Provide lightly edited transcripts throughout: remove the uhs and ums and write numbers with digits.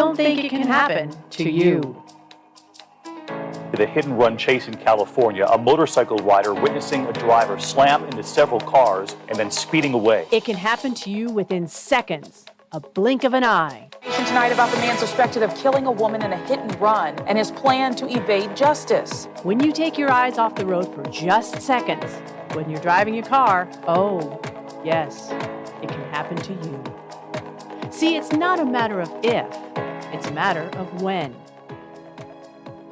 don't think it can happen to you. The hit-and-run chase in California, a motorcycle rider witnessing a driver slam into several cars and then speeding away. It can happen to you within seconds, a blink of an eye. Tonight about the man suspected of killing a woman in a hit-and-run and his plan to evade justice. When you take your eyes off the road for just seconds, when you're driving your car, oh, yes, it can happen to you. See, it's not a matter of if, it's a matter of when.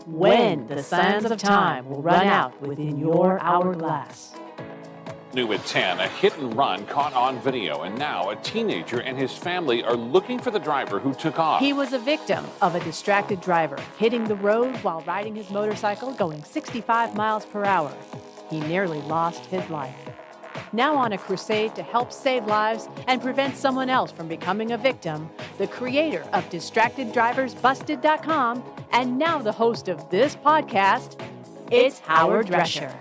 When the sands of time will run out within your hourglass. New at 10, a hit and run caught on video, and now a teenager and his family are looking for the driver who took off. He was a victim of a distracted driver hitting the road while riding his motorcycle going 65 miles per hour. He nearly lost his life. Now on a crusade to help save lives and prevent someone else from becoming a victim, the creator of DistractedDriversBusted.com and now the host of this podcast, it's Howard Drescher.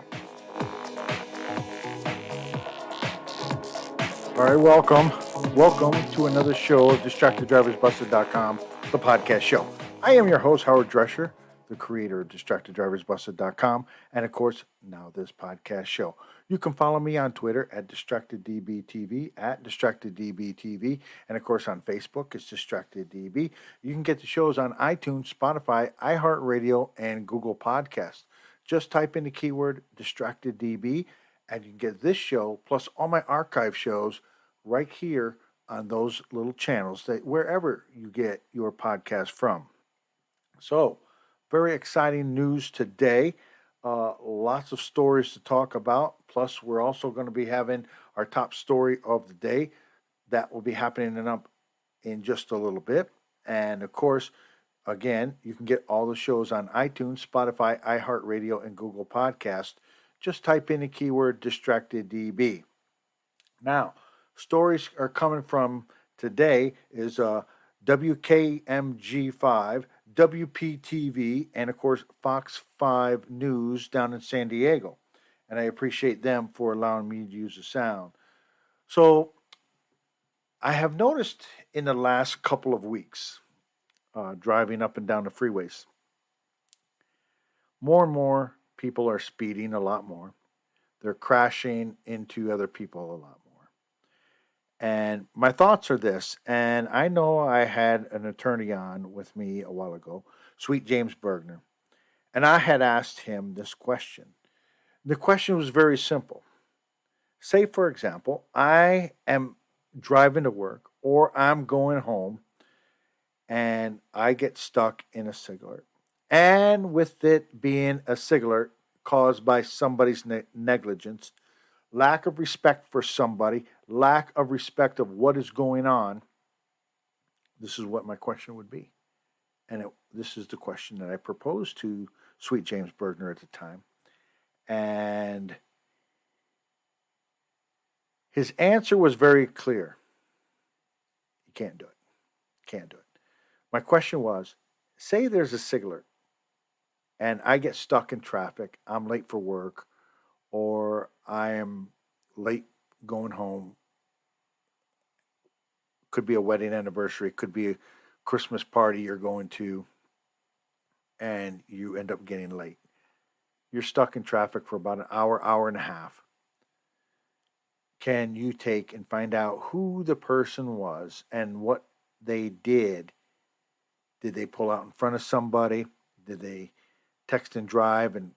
All right, welcome. Welcome to another show of DistractedDriversBusted.com, the podcast show. I am your host, Howard Drescher, the creator of DistractedDriversBusted.com, and of course, now this podcast show. You can follow me on Twitter at DistractedDBTV, at DistractedDBTV, and of course on Facebook, it's DistractedDB. You can get the shows on iTunes, Spotify, iHeartRadio, and Google Podcasts. Just type in the keyword DistractedDB, and you can get this show, plus all my archive shows, right here on those little channels, that wherever you get your podcast from. So, very exciting news today. Lots of stories to talk about. Plus, we're also going to be having our top story of the day. That will be happening in just a little bit. And of course, again, you can get all the shows on iTunes, Spotify, iHeartRadio, and Google Podcast. Just type in the keyword DistractedDB. Now, stories are coming from today is WKMG5, WPTV, and of course Fox 5 News down in San Diego. And I appreciate them for allowing me to use the sound. So I have noticed in the last couple of weeks, driving up and down the freeways, more and more people are speeding a lot more. They're crashing into other people a lot more. And my thoughts are this, and I know I had an attorney on with me a while ago, Sweet James Bergner, and I had asked him this question. The question was very simple. Say, for example, I am driving to work or I'm going home and I get stuck in a cigarette. And with it being a cigarette caused by somebody's negligence, lack of respect for somebody, lack of respect of what is going on, this is what my question would be. And this is the question that I proposed to Sweet James Bergner at the time. And his answer was very clear. You can't do it. Can't do it. My question was, say there's a cigarette and I get stuck in traffic, I'm late for work, or I am late going home. Could be a wedding anniversary, could be a Christmas party you're going to, and you end up getting late. You're stuck in traffic for about an hour, hour and a half. Can you take and find out who the person was and what they did? Did they pull out in front of somebody? Did they text and drive and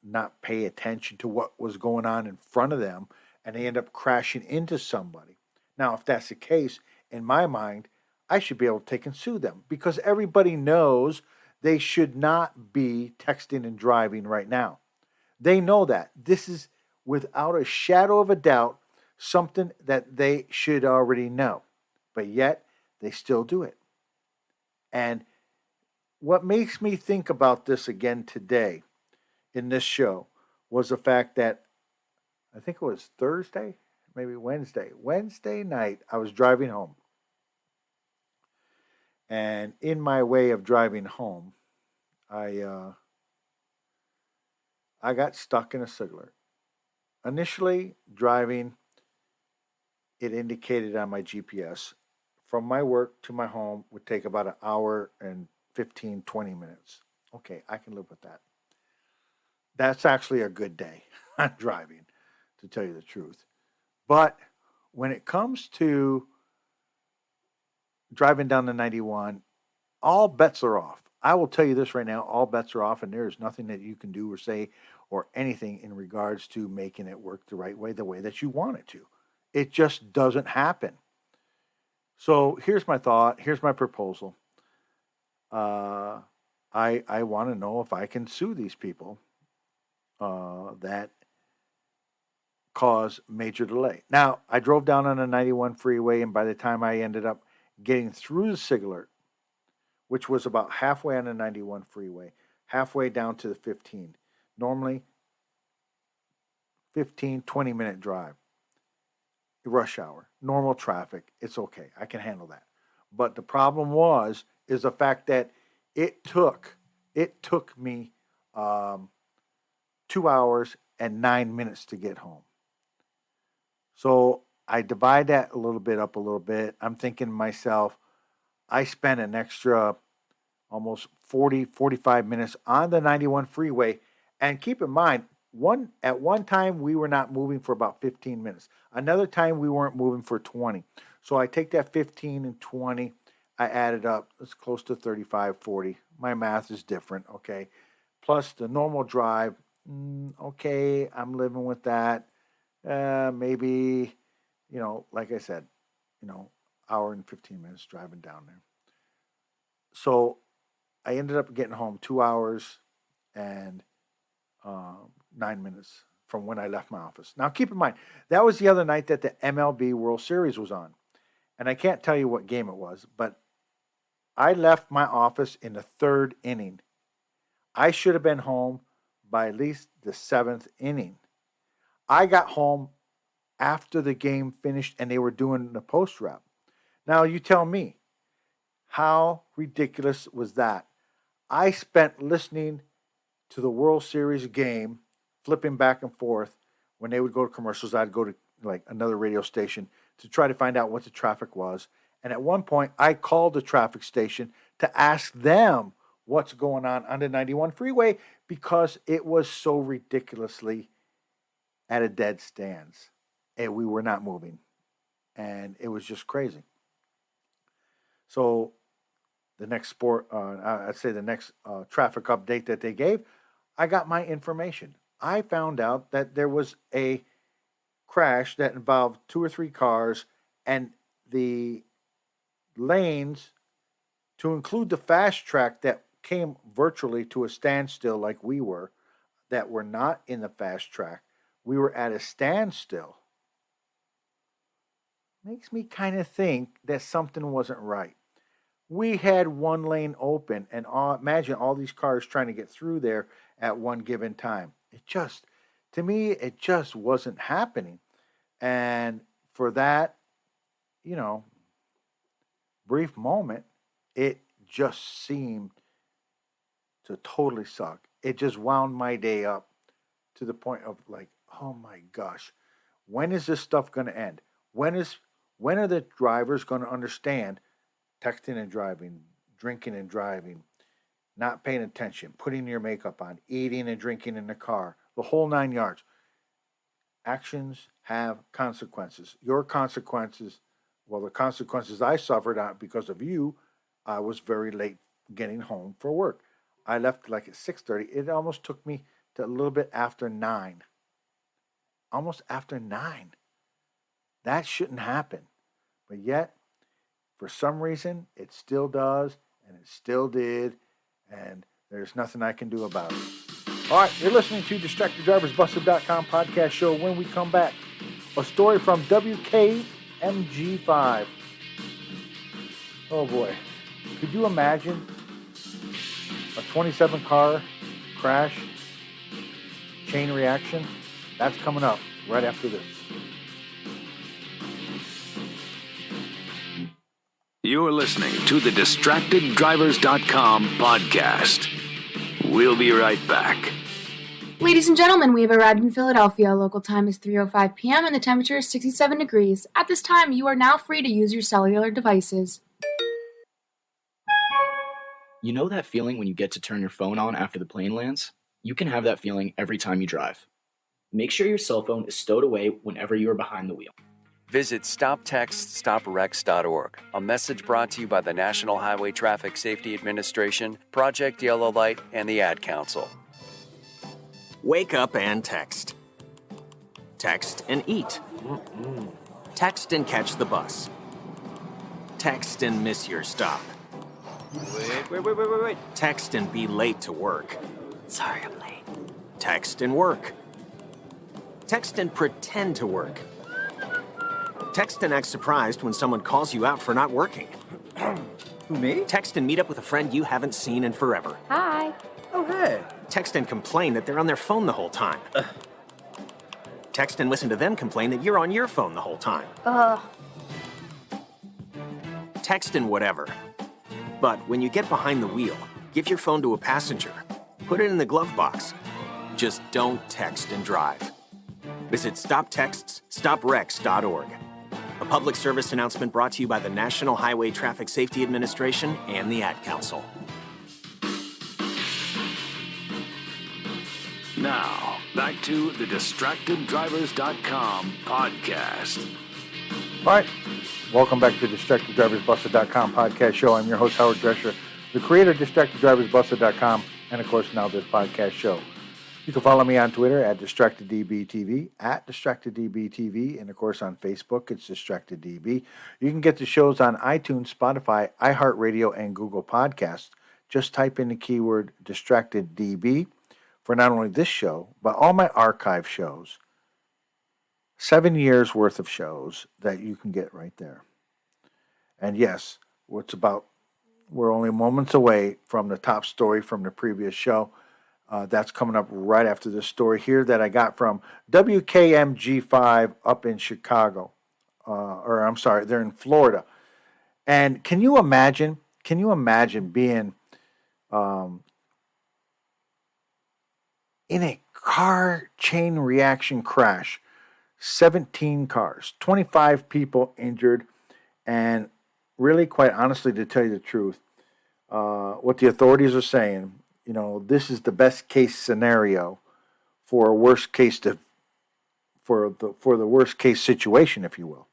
not pay attention to what was going on in front of them, and they end up crashing into somebody? Now, if that's the case, in my mind, I should be able to take and sue them, because everybody knows they should not be texting and driving right now. They know that. This is, without a shadow of a doubt, something that they should already know. But yet, they still do it. And what makes me think about this again today in this show was the fact that, I think it was Thursday, maybe Wednesday night, I was driving home. And in my way of driving home, I got stuck in a cigarette. Initially, driving, it indicated on my GPS from my work to my home would take about an hour and 15, 20 minutes. Okay, I can live with that. That's actually a good day on driving, to tell you the truth. But when it comes to driving down the 91, all bets are off. I will tell you this right now, all bets are off, and there is nothing that you can do or say or anything in regards to making it work the right way, the way that you want it to. It just doesn't happen. So here's my thought. Here's my proposal. I want to know if I can sue these people that cause major delay. Now, I drove down on the 91 freeway, and by the time I ended up getting through the SIG alert, which was about halfway on the 91 freeway, halfway down to the 15. Normally, 15, 20-minute drive. Rush hour, normal traffic, it's okay. I can handle that. But the problem is the fact that it took me 2 hours and 9 minutes to get home. So I divide that a little bit. I'm thinking to myself, I spent an extra almost 40, 45 minutes on the 91 freeway. And keep in mind, at one time, we were not moving for about 15 minutes. Another time, we weren't moving for 20. So I take that 15 and 20, I add it up. It's close to 35, 40. My math is different, okay? Plus the normal drive, okay, I'm living with that. Maybe, like I said, hour and 15 minutes driving down there. So I ended up getting home 2 hours and 9 minutes from when I left my office. Now, keep in mind, that was the other night that the MLB World Series was on. And I can't tell you what game it was, but I left my office in the third inning. I should have been home by at least the seventh inning. I got home after the game finished and they were doing the post wrap. Now, you tell me, how ridiculous was that? I spent listening to the World Series game, flipping back and forth. When they would go to commercials, I'd go to like another radio station to try to find out what the traffic was. And at one point, I called the traffic station to ask them what's going on the 91 freeway because it was so ridiculously at a dead stance. And we were not moving. And it was just crazy. So the next traffic update that they gave, I got my information. I found out that there was a crash that involved 2 or 3 cars, and the lanes, to include the fast track that came virtually to a standstill like we were, that were not in the fast track, we were at a standstill. Makes me kind of think that something wasn't right. We had one lane open, and imagine all these cars trying to get through there at one given time. To me, it just wasn't happening. And for that, brief moment, it just seemed to totally suck. It just wound my day up to the point of like, oh my gosh, when is this stuff going to end? When are the drivers going to understand texting and driving, drinking and driving, not paying attention, putting your makeup on, eating and drinking in the car, the whole 9 yards? Actions have consequences. Your consequences, the consequences I suffered because of you, I was very late getting home for work. I left like at 6:30. It almost took me to a little bit after 9. Almost after 9. That shouldn't happen. But yet, for some reason, it still does, and it still did, and there's nothing I can do about it. All right, you're listening to DistractedDriversBusted.com podcast show. When we come back, a story from WKMG5. Oh boy. Could you imagine a 27-car crash, chain reaction? That's coming up right after this. You're listening to the DistractedDrivers.com podcast. We'll be right back. We Ladies and gentlemen, we have arrived in Philadelphia. Local time is 3:05 p.m. and the temperature is 67 degrees. At this time, you are now free to use your cellular devices. You know that feeling when you get to turn your phone on after the plane lands? You can have that feeling every time you drive. Make sure your cell phone is stowed away whenever you are behind the wheel. Visit StopTextStopWrecks.org. A message brought to you by the National Highway Traffic Safety Administration, Project Yellow Light, and the Ad Council. Wake up and text. Text and eat. Text and catch the bus. Text and miss your stop. Wait. Text and be late to work. Sorry, I'm late. Text and work. Text and pretend to work. Text and act surprised when someone calls you out for not working. Who, me? Text and meet up with a friend you haven't seen in forever. Hi. Oh, hey. Text and complain that they're on their phone the whole time. Text and listen to them complain that you're on your phone the whole time. Text and whatever. But when you get behind the wheel, give your phone to a passenger. Put it in the glove box. Just don't text and drive. Visit StopTextStopWrecks.org. A public service announcement brought to you by the National Highway Traffic Safety Administration and the Ad Council. Now, back to the DistractedDrivers.com podcast. All right. Welcome back to DistractedDriversBusted.com podcast show. I'm your host, Howard Drescher, the creator of DistractedDriversBusted.com, and of course, now this podcast show. You can follow me on Twitter at DistractedDBTV, at DistractedDBTV, and of course on Facebook, it's DistractedDB. You can get the shows on iTunes, Spotify, iHeartRadio, and Google Podcasts. Just type in the keyword DistractedDB for not only this show, but all my archive shows. 7 years worth of shows that you can get right there. And yes, we're only moments away from the top story from the previous show. That's coming up right after this story here that I got from WKMG5 up in Chicago. They're in Florida. And can you imagine being in a car chain reaction crash? 17 cars, 25 people injured, and really, quite honestly, to tell you the truth, what the authorities are saying, this is the best case scenario for a worst case for the worst case situation, if you will.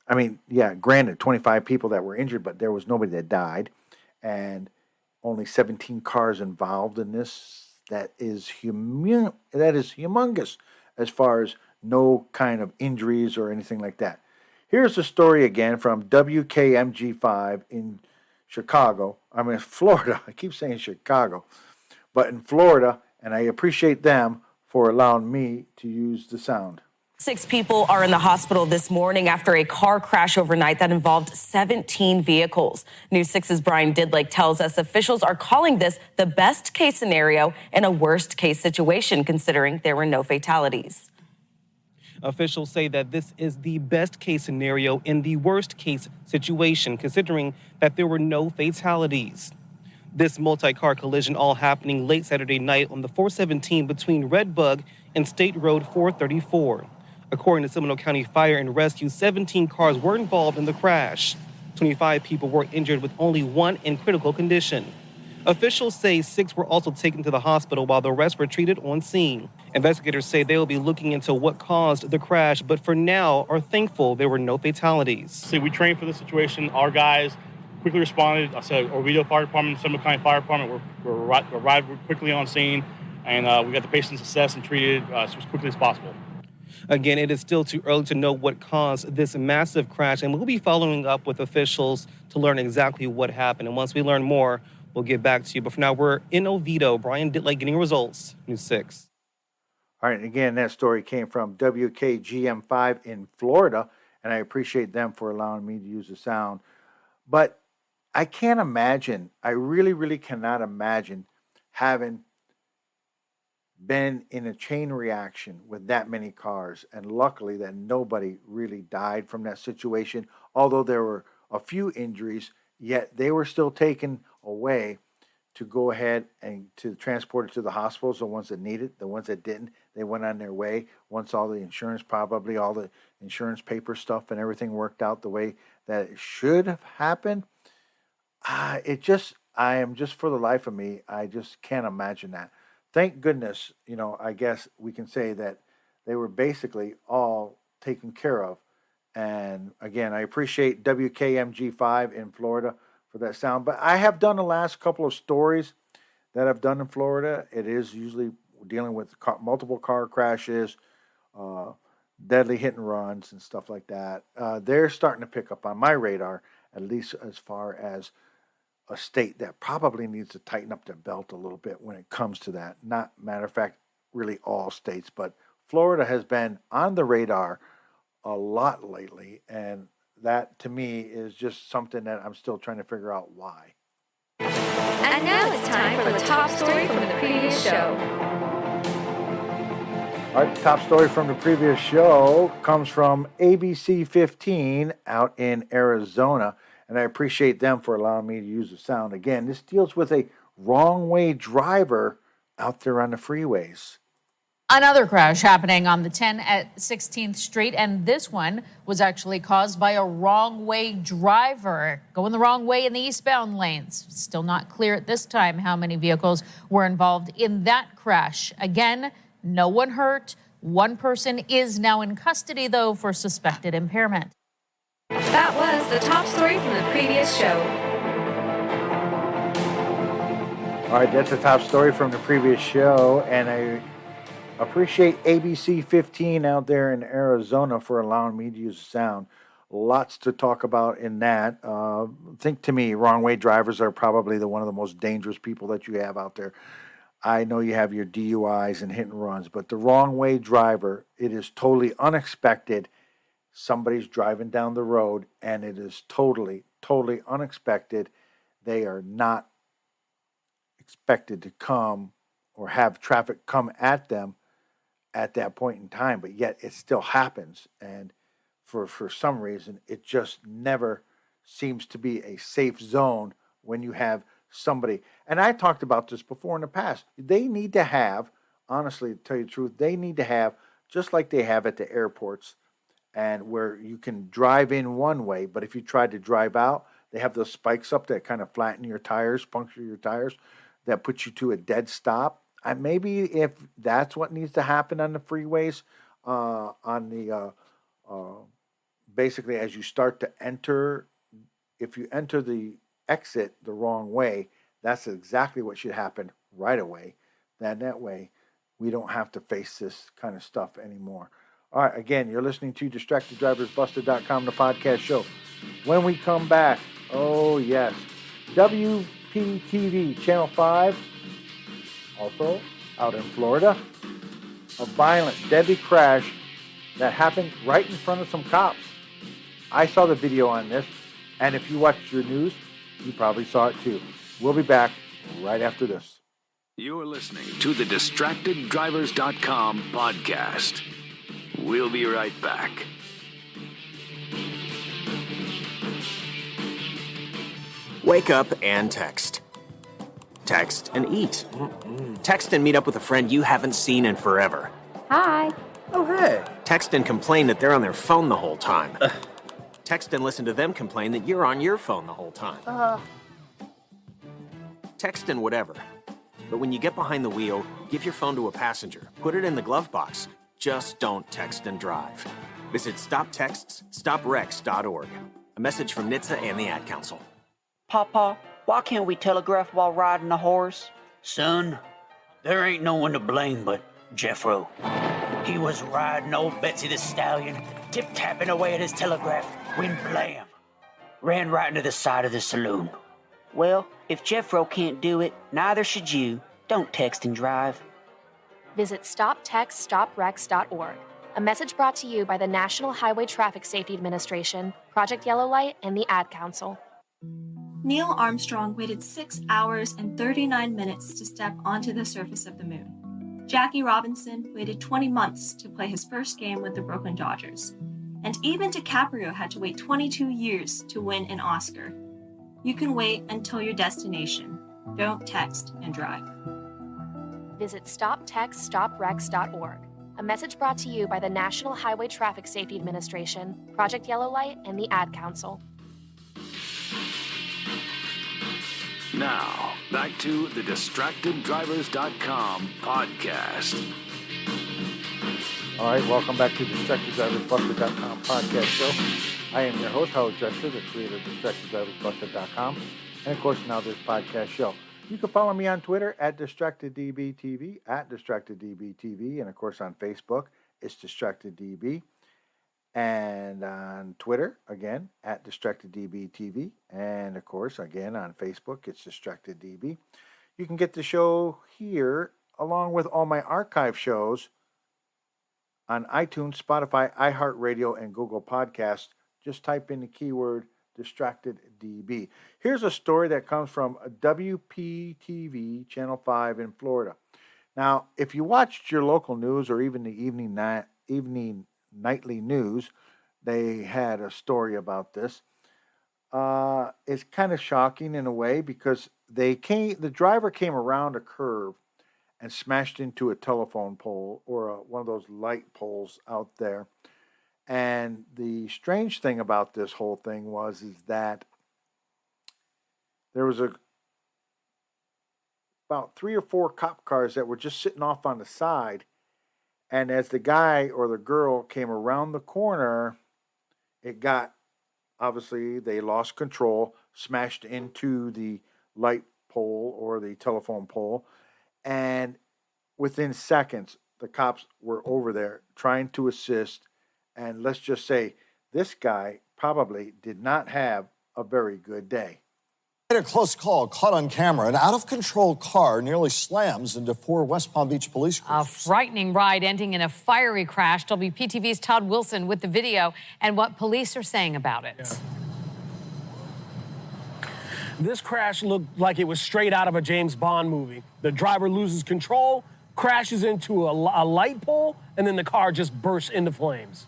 Granted, 25 people that were injured, but there was nobody that died, and only 17 cars involved in this. That is humongous as far as no kind of injuries or anything like that. Here's the story again from WKMG5 in Florida. I keep saying Chicago, but in Florida, and I appreciate them for allowing me to use the sound. 6 people are in the hospital this morning after a car crash overnight that involved 17 vehicles. News 6's Brian Didlake tells us officials are calling this the best case scenario in a worst case situation, considering there were no fatalities. Officials say that this is the best case scenario in the worst case situation, considering that there were no fatalities. This multi-car collision all happening late Saturday night on the 417 between Redbug and State Road 434. According to Seminole County Fire and Rescue, 17 cars were involved in the crash. 25 people were injured with only 1 in critical condition. Officials say 6 were also taken to the hospital while the rest were treated on scene. Investigators say they will be looking into what caused the crash, but for now are thankful there were no fatalities. See, we trained for this situation. Our guys quickly responded. I said, Oviedo Fire Department, Seminole County Fire Department, arrived quickly on scene, and we got the patients assessed and treated as quickly as possible. Again, it is still too early to know what caused this massive crash, and we'll be following up with officials to learn exactly what happened. And once we learn more, we'll get back to you. But for now, we're in Oviedo. Brian Didlake getting results, News 6. All right, again, that story came from WKGM5 in Florida, and I appreciate them for allowing me to use the sound. But I can't imagine, I really, really cannot imagine having been in a chain reaction with that many cars, and luckily that nobody really died from that situation, although there were a few injuries, yet they were still taken away to go ahead and to transport it to the hospitals, the ones that need it. The ones that didn't, they went on their way. Once all the insurance, probably all the insurance paper stuff and everything worked out the way that it should have happened. I am just, for the life of me, I just can't imagine that. Thank goodness, I guess we can say that they were basically all taken care of. And again, I appreciate WKMG5 in Florida for that sound. But I have done the last couple of stories that I've done in Florida. It is usually dealing with multiple car crashes, deadly hit and runs and stuff like that. They're starting to pick up on my radar, at least as far as a state that probably needs to tighten up their belt a little bit when it comes to that. Not, matter of fact, really all states, but Florida has been on the radar a lot lately, and that to me is just something that I'm still trying to figure out why. And now it's time for the top story from the previous show. All right, the top story from the previous show comes from ABC 15 out in Arizona, and I appreciate them for allowing me to use the sound. Again, this deals with a wrong-way driver out there on the freeways. Another crash happening on the 10 at 16th Street, and this one was actually caused by a wrong-way driver going the wrong way in the eastbound lanes. Still not clear at this time how many vehicles were involved in that crash. Again, no one hurt. One person is now in custody, though, for suspected impairment. That was the top story from the previous show. All right, that's the top story from the previous show, and I appreciate ABC 15 out there in Arizona for allowing me to use the sound. Lots to talk about in that. Think to me, wrong-way drivers are probably one of the most dangerous people that you have out there. I know you have your DUIs and hit and runs, but the wrong-way driver, it is totally unexpected. Somebody's driving down the road, and it is totally, totally unexpected. They are not expected to come or have traffic come at them at that point in time, but yet it still happens. And for some reason, it just never seems to be a safe zone when you have somebody. And I talked about this before in the past. They need to have, honestly, to tell you the truth, they need to have, just like they have at the airports, and where you can drive in one way, but if you try to drive out, they have those spikes up that kind of flatten your tires, puncture your tires, that puts you to a dead stop. And maybe if that's what needs to happen on the freeways, basically as you start to enter, if you enter the exit the wrong way, that's exactly what should happen right away. Then that way we don't have to face this kind of stuff anymore. All right, again, you're listening to DistractedDriversBusted.com, the podcast show. When we come back, oh yes, WPTV Channel 5, also out in Florida, a violent, deadly crash that happened right in front of some cops. I saw the video on this, and if you watched your news, you probably saw it too. We'll be back right after this. You're listening to the DistractedDrivers.com podcast. We'll be right back. Wake up and text. Text and eat. Text and meet up with a friend you haven't seen in forever. Hi. Oh, hey. Text and complain that they're on their phone the whole time. Text and listen to them complain that you're on your phone the whole time. Text and whatever. But when you get behind the wheel, give your phone to a passenger. Put it in the glove box. Just don't text and drive. Visit StopTextsStopWrecks.org. A message from NHTSA and the Ad Council. Papa, why can't we telegraph while riding a horse? Son, there ain't no one to blame but Jeffro. He was riding old Betsy the Stallion, tip-tapping away at his telegraph, when blam, ran right into the side of the saloon. Well, if Jeffro can't do it, neither should you. Don't text and drive. Visit StopTextsStopWrecks.org. A message brought to you by the National Highway Traffic Safety Administration, Project Yellow Light, and the Ad Council. Neil Armstrong waited 6 hours and 39 minutes to step onto the surface of the moon. Jackie Robinson waited 20 months to play his first game with the Brooklyn Dodgers. And even DiCaprio had to wait 22 years to win an Oscar. You can wait until your destination, Don't text and drive. Visit stoptextstoprex.org. A message brought to you by the National Highway Traffic Safety Administration, Project Yellow Light, and the Ad Council. Now, back to the DistractedDrivers.com podcast. All right, welcome back to DistractedDriversBusted.com podcast show. I am your host, Howard Dresser, the creator of DistractedDriversBusted.com, and of course now this podcast show. You can follow me on Twitter at DistractedDBTV, at DistractedDBTV, and of course on Facebook, it's DistractedDB. And on Twitter, again, at DistractedDBTV. And, of course, again, on Facebook, it's DistractedDB. You can get the show here, along with all my archive shows, on iTunes, Spotify, iHeartRadio, and Google Podcasts. Just type in the keyword DistractedDB. Here's a story that comes from WPTV, Channel 5 in Florida. Now, if you watched your local news or even the evening nightly news, they had a story about this. It's kind of shocking in a way because the driver came around a curve and smashed into a telephone pole or one of those light poles out there. And the strange thing about this whole thing is that there was about 3 or 4 cop cars that were just sitting off on the side. And as the guy or the girl came around the corner, obviously they lost control, smashed into the light pole or the telephone pole. And within seconds, the cops were over there trying to assist. And let's just say this guy probably did not have a very good day. A close call caught on camera. An out-of-control car nearly slams into 4 West Palm Beach police cruisers. A frightening ride ending in a fiery crash. WPTV's Todd Wilson with the video and what police are saying about it. Yeah. This crash looked like it was straight out of a James Bond movie. The driver loses control, crashes into a light pole, and then the car just bursts into flames.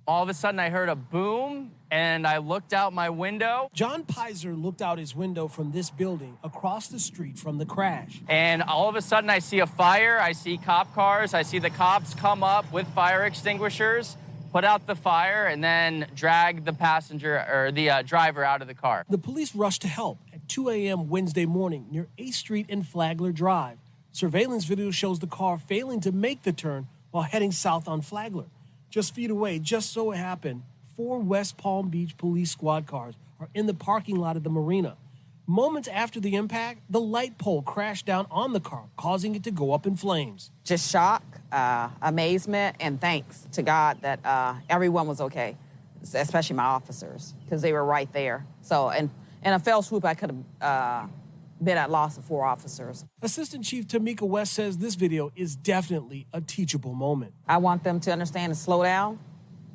All of a sudden, I heard a boom, and I looked out my window. John Pizer looked out his window from this building across the street from the crash. And all of a sudden, I see a fire. I see cop cars. I see the cops come up with fire extinguishers, put out the fire, and then drag the passenger or the driver out of the car. The police rushed to help at 2 a.m. Wednesday morning near 8th Street and Flagler Drive. Surveillance video shows the car failing to make the turn while heading south on Flagler. Just feet away, just so it happened, 4 West Palm Beach police squad cars are in the parking lot of the marina. Moments after the impact, the light pole crashed down on the car, causing it to go up in flames. Just shock, amazement, and thanks to God that everyone was okay, especially my officers, because they were right there. So, in a fell swoop, I could have been at loss of 4 officers. Assistant Chief Tamika West says this video is definitely a teachable moment. I want them to understand and slow down.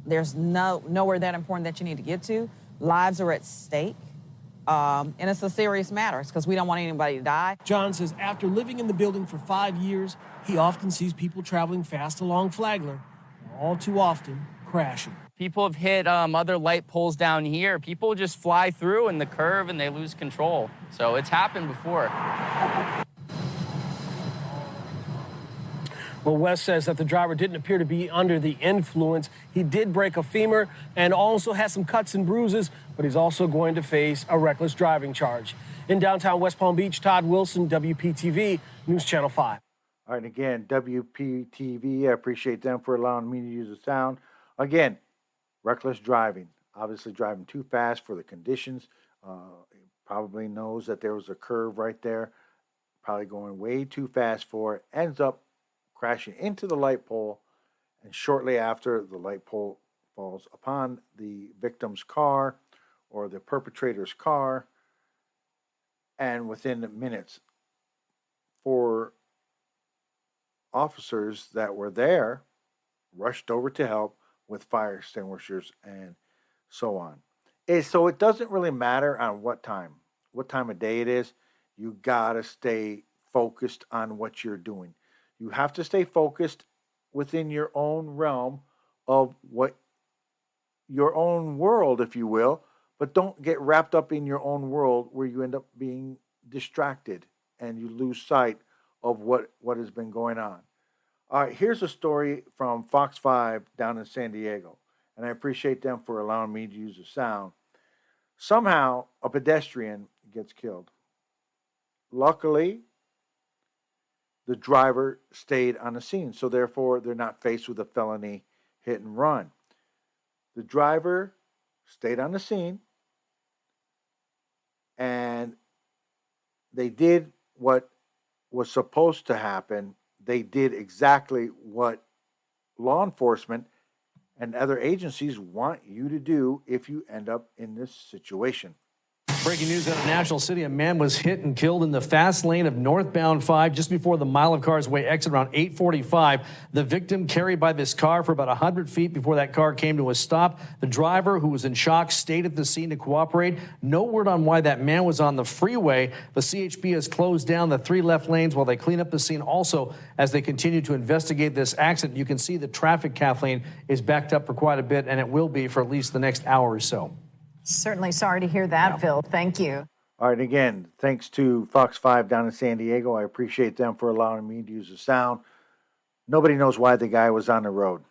There's nowhere that important that you need to get to. Lives are at stake, and it's a serious matter because we don't want anybody to die. John says after living in the building for 5 years, he often sees people traveling fast along Flagler, all too often crashing. People have hit other light poles down here. People just fly through in the curve and they lose control. So it's happened before. Well, West says that the driver didn't appear to be under the influence. He did break a femur and also has some cuts and bruises, but he's also going to face a reckless driving charge. In downtown West Palm Beach, Todd Wilson, WPTV, News Channel 5. All right, again, WPTV, I appreciate them for allowing me to use the sound. Again, reckless driving, obviously driving too fast for the conditions. Probably knows that there was a curve right there, probably going way too fast for it, ends up crashing into the light pole, and shortly after, the light pole falls upon the victim's car or the perpetrator's car, and within minutes, 4 officers that were there rushed over to help with fire extinguishers and so on. So it doesn't really matter on what time of day it is. You gotta stay focused on what you're doing. You have to stay focused within your own realm of what your own world, if you will, But don't get wrapped up in your own world where you end up being distracted and you lose sight of what has been going on. All right, here's a story from Fox 5 down in San Diego, and I appreciate them for allowing me to use the sound. Somehow, a pedestrian gets killed. Luckily, the driver stayed on the scene, so therefore they're not faced with a felony hit and run. The driver stayed on the scene, and they did what was supposed to happen. They did exactly what law enforcement and other agencies want you to do if you end up in this situation. Breaking news out of National City. A man was hit and killed in the fast lane of northbound 5 just before the Mile of Cars Way exit around 8:45. The victim carried by this car for about 100 feet before that car came to a stop. The driver, who was in shock, stayed at the scene to cooperate. No word on why that man was on the freeway. The CHP has closed down the 3 left lanes while they clean up the scene. Also, as they continue to investigate this accident, you can see the traffic, Kathleen, is backed up for quite a bit, and it will be for at least the next hour or so. Certainly sorry to hear that, Phil. Thank you. All right, again, thanks to Fox 5 down in San Diego. I appreciate them for allowing me to use the sound. Nobody knows why the guy was on the road.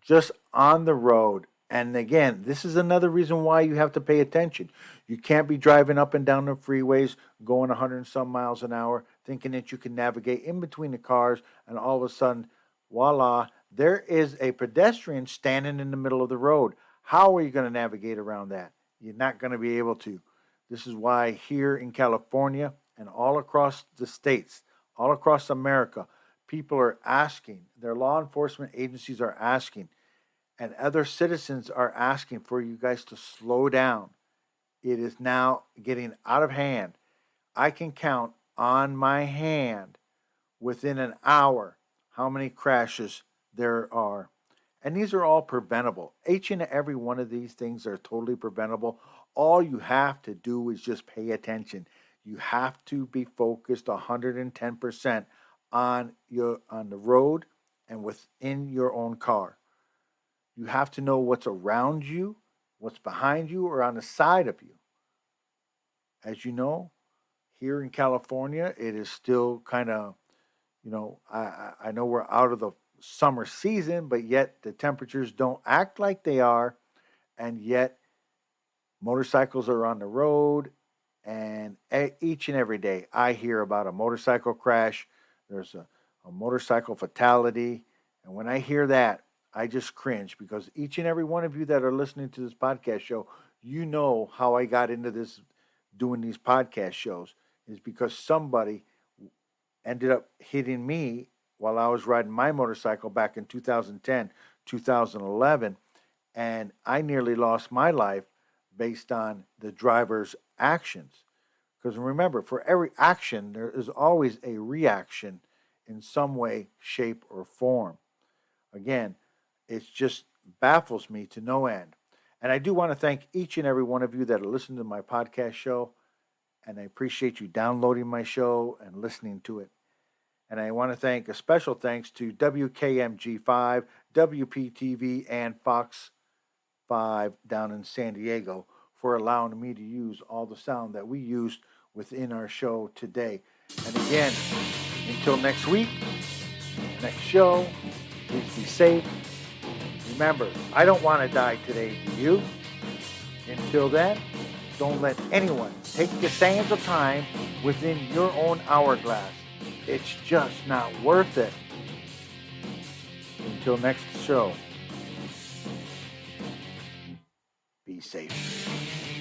Just on the road. And again, this is another reason why you have to pay attention. You can't be driving up and down the freeways, going 100 and some miles an hour, thinking that you can navigate in between the cars, and all of a sudden, voila, there is a pedestrian standing in the middle of the road. How are you going to navigate around that? You're not going to be able to. This is why here in California and all across the states, all across America, people are asking, their law enforcement agencies are asking, and other citizens are asking for you guys to slow down. It is now getting out of hand. I can count on my hand within an hour how many crashes there are. And these are all preventable. Each and every one of these things are totally preventable. All you have to do is just pay attention. You have to be focused 110% on the road and within your own car. You have to know what's around you, what's behind you, or on the side of you. As you know, here in California, it is still kind of, I know we're out of the summer season, but yet the temperatures don't act like they are, and yet motorcycles are on the road, and each and every day I hear about a motorcycle crash. There's a motorcycle fatality, and when I hear that, I just cringe, because each and every one of you that are listening to this podcast show, you know how I got into this, doing these podcast shows, is because somebody ended up hitting me while I was riding my motorcycle back in 2010, 2011, and I nearly lost my life based on the driver's actions. Because remember, for every action, there is always a reaction in some way, shape, or form. Again, it just baffles me to no end. And I do want to thank each and every one of you that are listening to my podcast show, and I appreciate you downloading my show and listening to it. And I want to thank a special thanks to WKMG5, WPTV, and Fox 5 down in San Diego for allowing me to use all the sound that we used within our show today. And again, until next week, next show, please be safe. Remember, I don't want to die today, do you? Until then, don't let anyone take the sands of time within your own hourglass. It's just not worth it. Until next show, be safe.